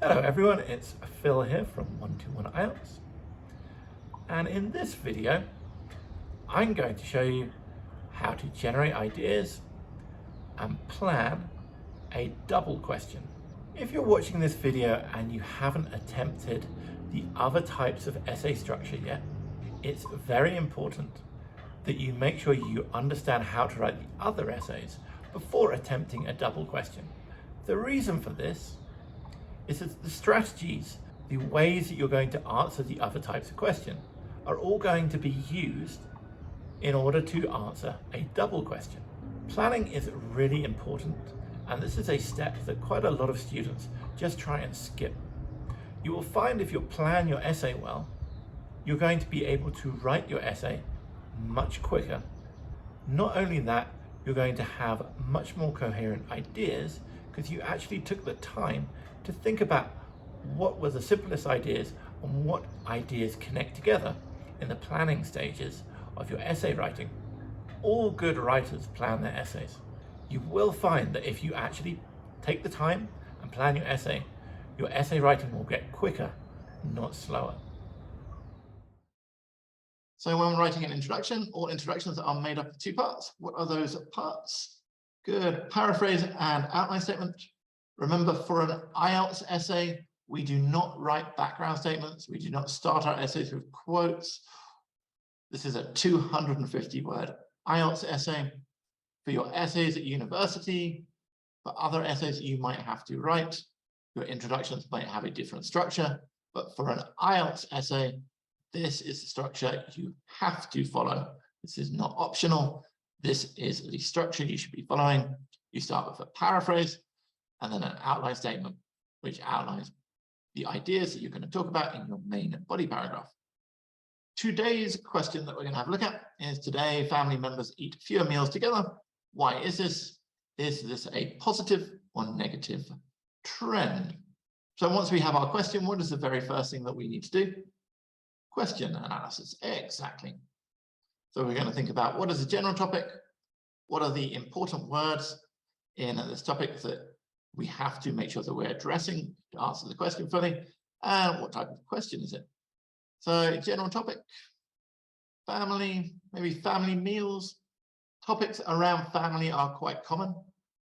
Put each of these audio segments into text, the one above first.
Hello everyone, it's Phil here from 121 IELTS, and in this video I'm going to show you how to generate ideas and plan a double question. If you're watching this video and you haven't attempted the other types of essay structure yet, it's very important that you make sure you understand how to write the other essays before attempting a double question. The reason for this is that the strategies, the ways that you're going to answer the other types of question are all going to be used in order to answer a double question. Planning is really important, and this is a step that quite a lot of students just try and skip. You will find if you plan your essay well, you're going to be able to write your essay much quicker. Not only that, you're going to have much more coherent ideas because you actually took the time to think about what were the simplest ideas and what ideas connect together in the planning stages of your essay writing. All good writers plan their essays. You will find that if you actually take the time and plan your essay writing will get quicker, not slower. So when writing an introduction, all introductions are made up of two parts. What are those parts? Good. Paraphrase and outline statement. Remember, for an IELTS essay, we do not write background statements. We do not start our essays with quotes. This is a 250-word IELTS essay. For your essays at university, for other essays you might have to write, your introductions might have a different structure, but for an IELTS essay, this is the structure you have to follow. This is not optional. This is the structure you should be following. You start with a paraphrase and then an outline statement, which outlines the ideas that you're going to talk about in your main body paragraph. Today's question that we're going to have a look at is, today family members eat fewer meals together. Why is this? Is this a positive or negative trend? So once we have our question, what is the very first thing that we need to do? Question analysis. Exactly. So we're going to think about what is the general topic, what are the important words in this topic that we have to make sure that we're addressing to answer the question fully, and what type of question is it? So general topic, family, maybe family meals. Topics around family are quite common.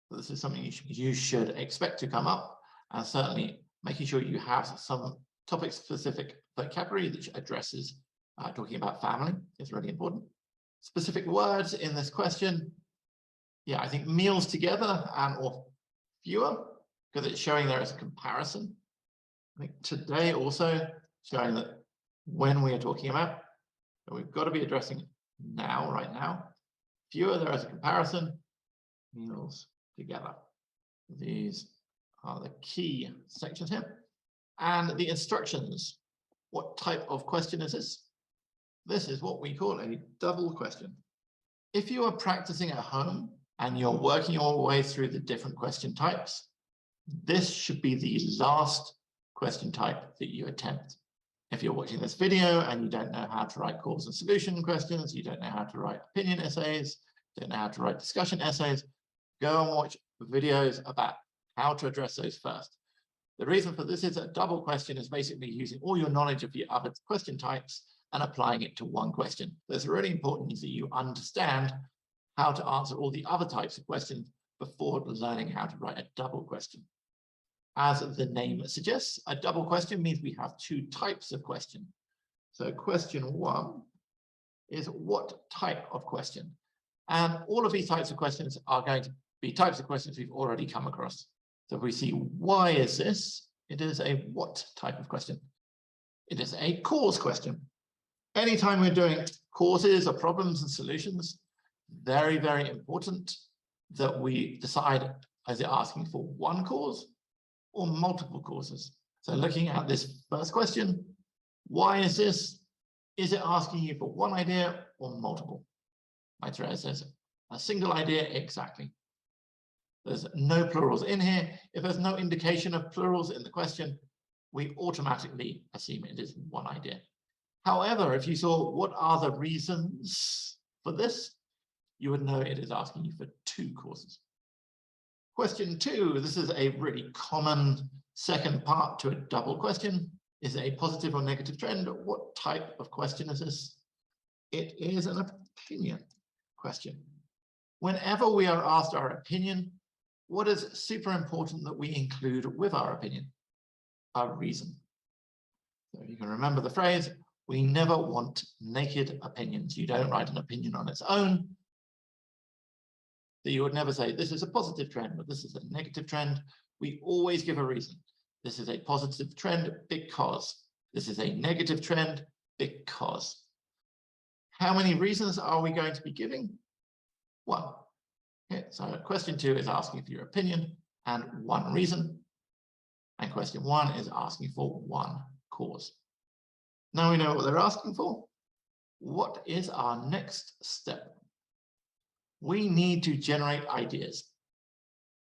So this is something you should expect to come up, and certainly making sure you have some topic-specific vocabulary that addresses talking about family is really important. Specific words in this question. Yeah, I think meals together and or fewer, because it's showing there is a comparison. I think today also showing that when we are talking about, we've got to be addressing now, right now. Fewer, there is a comparison. Meals together. These are the key sections here. And the instructions. What type of question is this? This is what we call a double question. If you are practicing at home and you're working your way through the different question types, this should be the last question type that you attempt. If you're watching this video and you don't know how to write cause and solution questions, you don't know how to write opinion essays, don't know how to write discussion essays, go and watch videos about how to address those first. The reason for this is a double question is basically using all your knowledge of the other question types and applying it to one question. So it's really important that you understand how to answer all the other types of questions before learning how to write a double question. As the name suggests, a double question means we have two types of question. So question one is what type of question? And all of these types of questions are going to be types of questions we've already come across. So if we see why is this, it is a what type of question? It is a cause question. Anytime we're doing causes or problems and solutions, very, very important that we decide, is it asking for one cause or multiple causes? So looking at this first question, why is this? Is it asking you for one idea or multiple? Right, it says a single idea, exactly. There's no plurals in here. If there's no indication of plurals in the question, we automatically assume it is one idea. However, if you saw what are the reasons for this, you would know it is asking you for two causes. Question two, this is a really common Second part to a double question. Is it a positive or negative trend? What type of question is this? It is an opinion question. Whenever we are asked our opinion, what is super important that we include with our opinion? A reason. So you can remember the phrase, we never want naked opinions. You don't write an opinion on its own. So you would never say, this is a positive trend, but this is a negative trend. We always give a reason. This is a positive trend because. This is a negative trend because. How many reasons are we going to be giving? One. Okay, so question 2 is asking for your opinion and one reason. And question 1 is asking for one cause. Now we know what they're asking for. What is our next step? We need to generate ideas.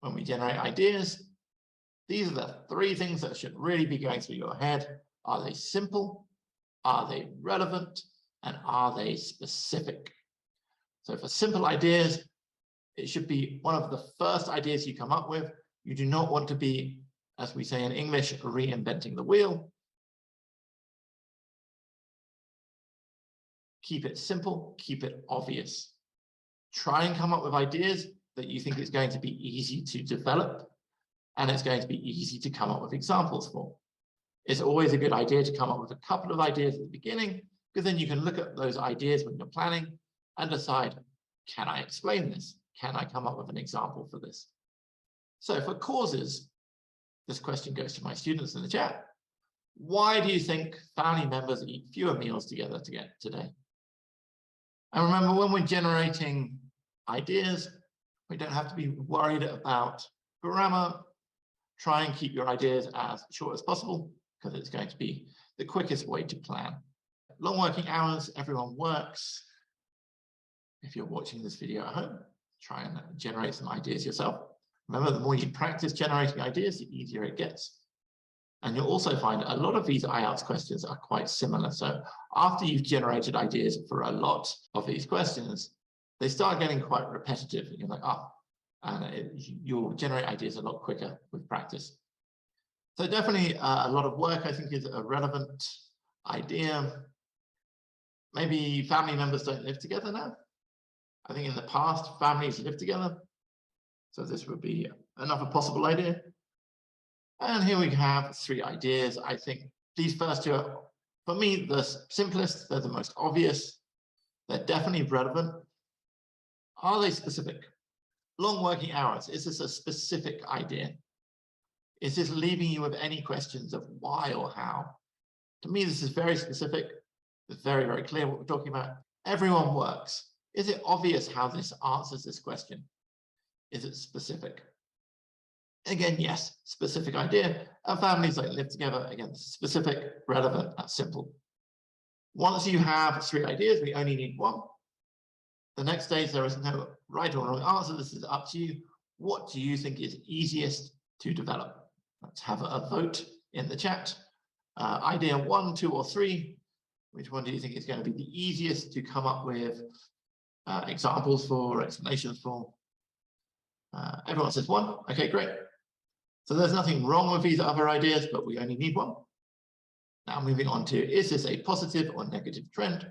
When we generate ideas, these are the 3 things that should really be going through your head. Are they simple? Are they relevant? And are they specific? So for simple ideas, it should be one of the first ideas you come up with. You do not want to be, as we say in English, reinventing the wheel. Keep it simple, keep it obvious. Try and come up with ideas that you think is going to be easy to develop, and it's going to be easy to come up with examples for. It's always a good idea to come up with a couple of ideas at the beginning, because then you can look at those ideas when you're planning and decide, can I explain this? Can I come up with an example for this? So for causes, this question goes to my students in the chat. Why do you think family members eat fewer meals together today? And remember, when we're generating ideas, we don't have to be worried about grammar. Try and keep your ideas as short as possible, because it's going to be the quickest way to plan. Long working hours, everyone works. If you're watching this video at home, try and generate some ideas yourself. Remember, the more you practice generating ideas, the easier it gets. And you'll also find a lot of these IELTS questions are quite similar. So after you've generated ideas for a lot of these questions, they start getting quite repetitive. And you're like, and you'll generate ideas a lot quicker with practice. So definitely a lot of work, I think, is a relevant idea. Maybe family members don't live together now. I think in the past, families lived together. So this would be another possible idea. And here we have 3 ideas. I think these first 2 are, for me, the simplest. They're the most obvious. They're definitely relevant. Are they specific? Long working hours. Is this a specific idea? Is this leaving you with any questions of why or how? To me, this is very specific. It's very, very clear what we're talking about. Everyone works. Is it obvious how this answers this question? Is it specific? Again, yes, specific idea. Our families don't live together. Again, specific, relevant, that's simple. Once you have 3 ideas, we only need 1. The next stage, there is no right or wrong answer. This is up to you. What do you think is easiest to develop? Let's have a vote in the chat. Idea 1, 2, or 3. Which one do you think is going to be the easiest to come up with examples for, explanations for? Everyone says 1. Okay, great. So there's nothing wrong with these other ideas, but we only need 1. Now moving on to, is this a positive or negative trend?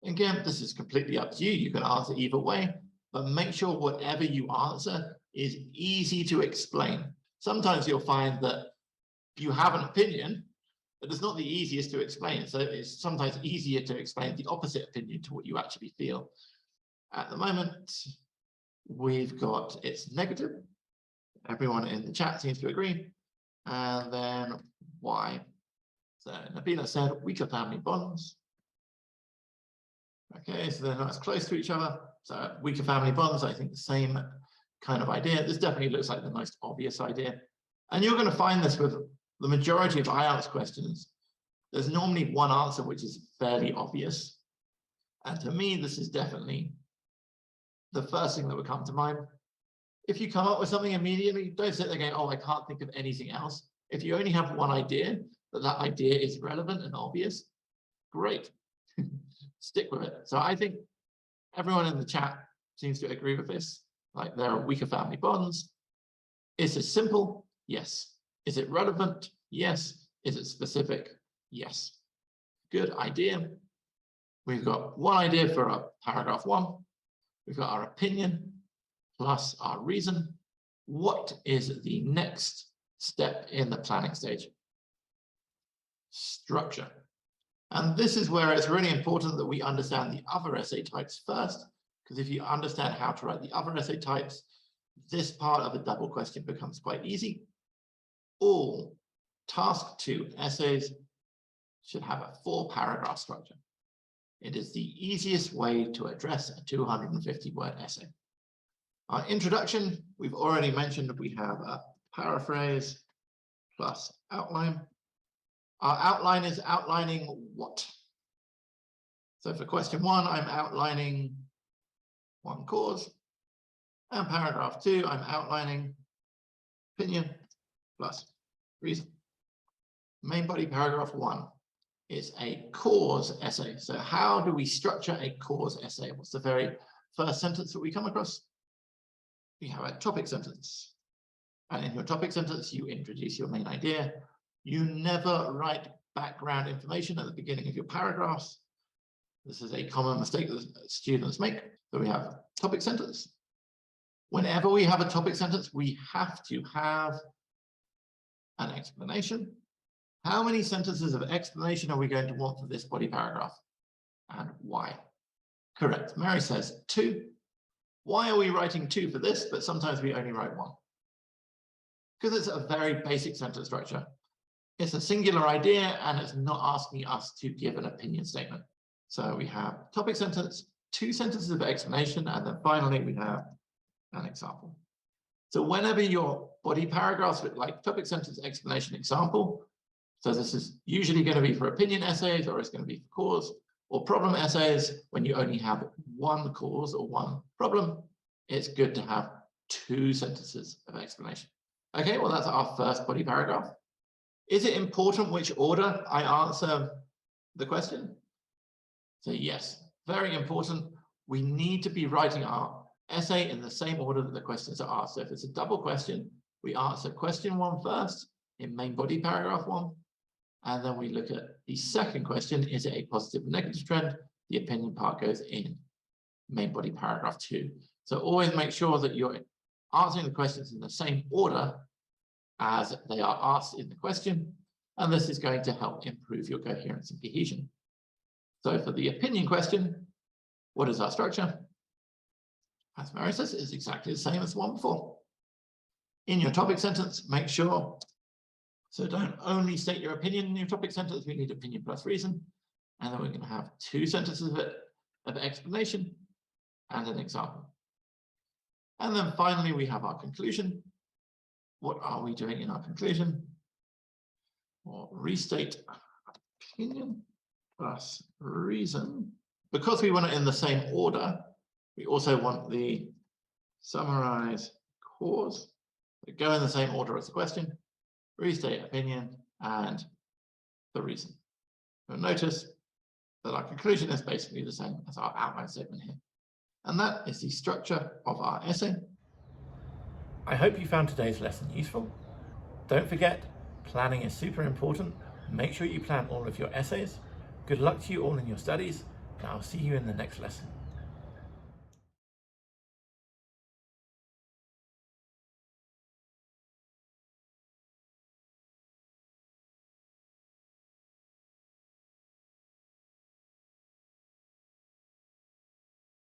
Again, this is completely up to you. You can answer either way, but make sure whatever you answer is easy to explain. Sometimes you'll find that you have an opinion, but it's not the easiest to explain. So it's sometimes easier to explain the opposite opinion to what you actually feel. At the moment, we've got it's negative. Everyone in the chat seems to agree. And then why? So Nabila said weaker family bonds. Okay, so they're not as close to each other. So weaker family bonds, I think the same kind of idea. This definitely looks like the most obvious idea. And you're going to find this with the majority of IELTS questions. There's normally one answer which is fairly obvious. And to me, this is definitely the first thing that would come to mind. If you come up with something immediately, don't sit there going, oh, I can't think of anything else. If you only have one idea, but that idea is relevant and obvious, great. Stick with it. So I think everyone in the chat seems to agree with this. Like, there are weaker family bonds. Is this simple? Yes. Is it relevant? Yes. Is it specific? Yes. Good idea. We've got one idea for our paragraph 1. We've got our opinion plus our reason. What is the next step in the planning stage? Structure. And this is where it's really important that we understand the other essay types first, because if you understand how to write the other essay types, this part of a double question becomes quite easy. All task 2 essays should have a 4-paragraph structure. It is the easiest way to address a 250-word essay. Our introduction, we've already mentioned we have a paraphrase plus outline. Our outline is outlining what? So for question 1, I'm outlining one cause. And paragraph 2, I'm outlining opinion plus reason. Main body paragraph 1 is a cause essay. So how do we structure a cause essay? What's the very first sentence that we come across? We have a topic sentence. And in your topic sentence, you introduce your main idea. You never write background information at the beginning of your paragraphs. This is a common mistake that students make. So we have topic sentence. Whenever we have a topic sentence, we have to have an explanation. How many sentences of explanation are we going to want for this body paragraph? And why? Correct. Mary says 2. Why are we writing 2 for this, but sometimes we only write 1? Because it's a very basic sentence structure. It's a singular idea, and it's not asking us to give an opinion statement. So we have topic sentence, 2 sentences of explanation, and then finally we have an example. So whenever your body paragraphs look like topic sentence, explanation, example, so this is usually going to be for opinion essays, or it's going to be for cause, or problem essays. When you only have one cause or one problem, it's good to have 2 sentences of explanation. Okay, well, that's our first body paragraph. Is it important which order I answer the question? So yes, very important. We need to be writing our essay in the same order that the questions are asked. So if it's a double question, we answer question 1 first in main body paragraph 1. And then we look at the second question, is it a positive or negative trend? The opinion part goes in main body paragraph 2. So always make sure that you're answering the questions in the same order as they are asked in the question. And this is going to help improve your coherence and cohesion. So for the opinion question, what is our structure? As Mary says, it's exactly the same as the one before. In your topic sentence, make sure, so don't only state your opinion in your topic sentence, we need opinion plus reason. And then we're going to have 2 sentences of explanation and an example. And then finally, we have our conclusion. What are we doing in our conclusion? Or restate opinion plus reason. Because we want it in the same order, we also want the summarize cause. We go in the same order as the question, restate opinion, and the reason. You'll notice that our conclusion is basically the same as our outline statement here. And that is the structure of our essay. I hope you found today's lesson useful. Don't forget, planning is super important. Make sure you plan all of your essays. Good luck to you all in your studies, and I'll see you in the next lesson.